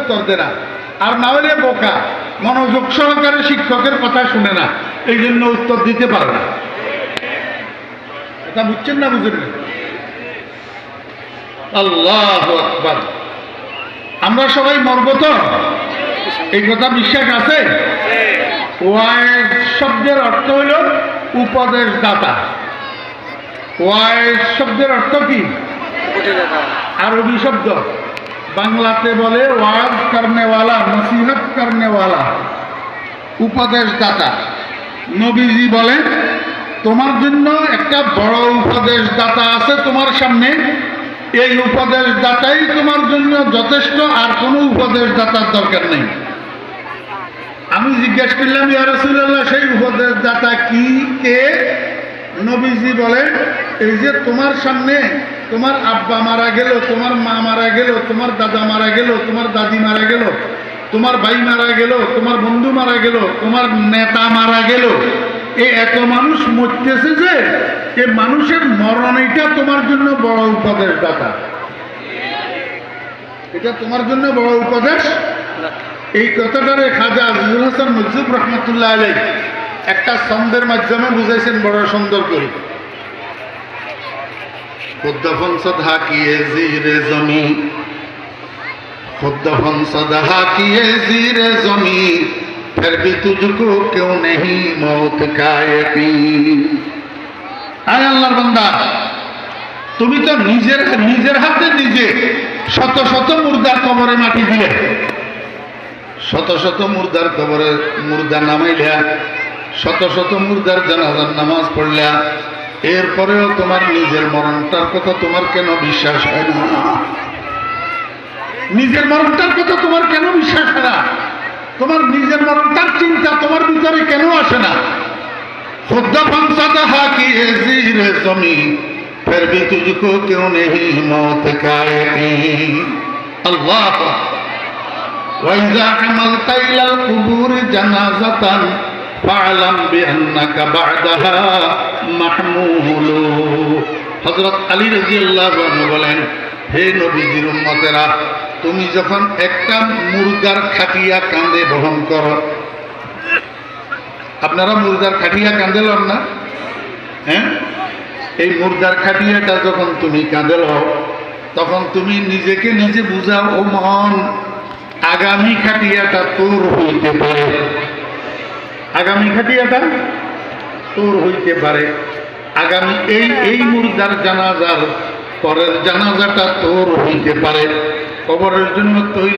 উত্তর দেয় না, আর না হলে বোকা, মনোযোগ সহকারে শিক্ষকের কথা শুনে না, এই জন্য উত্তর দিতে পারে না। এটা বুঝছেন না বুঝেন না? আল্লাহু আকবার। আমরা সবাই মরব তো, এই কথা বিশ্বাস আছে? ওয়াইজ শব্দের অর্থ হইল উপদেশ দাতা। ওয়াইজ শব্দের অর্থ কি? আরবি শব্দ, বাংলাতে বলে ওয়াজ করনেওয়ালা, নসিহত করনেওয়ালা, উপদেশ দাতা। নবীজি বলেন তোমার জন্য একটা বড় উপদেশ দাতা আছে তোমার সামনে, এই উপদেশ দাতাই তোমার জন্য যথেষ্ট, আর কোনো উপদেশ দাতার দরকার নেই। আমি জিজ্ঞেস করলাম ইয়া রাসূলুল্লাহ সেই উপদেশ দাতা কি, কে? নবীজি বলেন এই যে তোমার সামনে তোমার আব্বা মারা গেল, তোমার মা মারা গেল, তোমার দাদা মারা গেল, তোমার দাদি মারা গেল, তোমার ভাই মারা গেল, তোমার বন্ধু মারা গেল, তোমার নেতা মারা গেল, এই এত মানুষ মরতেছে যে এই মানুষের মরণ, এটা তোমার জন্য বড় উপদেশ দাতা, এটা তোমার জন্য বড় উপদেশ। এই কথাটারে খাজা আজিজুল হাসান মজজুব রহমতুল্লাহ আলাইহ একটা ছন্দের মাধ্যমে বুঝাইছেন বড় সুন্দর করে। खुद फंसदा किए जीरे जमी, खुद फंसदा किए जीरे जमी, फिर भी तुझको क्यों नहीं मौत का यकीन। आय अल्लाहर बंदा, তুমি তো নিজের হাতে নিজে শত শত মুর্দার কবরে মাটি দিলে, শত শত মুর্দার কবরে মুর্দা নামাইলা, শত শত মুর্দার জানাজার নামাজ পড়লা, এরপরেও তোমার নিজের মরণটার কথা তোমার কেন বিশ্বাস হয় না? নিজের মরণটার কথা তোমার কেন বিশ্বাস হয় না? তোমার নিজের মরণটার চিন্তা তোমার ভিতরে কেন আসে না? খুদ্দা ফাংসাদা হাকি এজিরে জমি, फिर भी तुझको क्यों नहीं मौत का यकीन। अल्लाह वइज़ा अमलता इलल कुबूर जनाज़तन फाअलम बिअन्नका बअदहा महमूल। हजरत अली রাদিয়াল্লাহু আনহু বলেন, হে নবীজির উম্মতেরা, তুমি যখন একটা মুর্দার খাটিয়া কাঁধে বহন করো, আপনারা মুর্দার খাটিয়া কাঁধে লন না? হ্যাঁ, এই মুর্দার খাটিয়াটা যখন তুমি কাঁধে লও, তখন তুমি নিজেকে নিজে বুঝাও, ও মন, আগামী খাটিয়াটা তোর হইতে পারে, আগামী খাটিয়াটা তোর হইতে পারে, আগামী এই মুর্দার জানাজার পরের জানাজাটা তোর হইতে পারে। কবরের জন্য তৈরি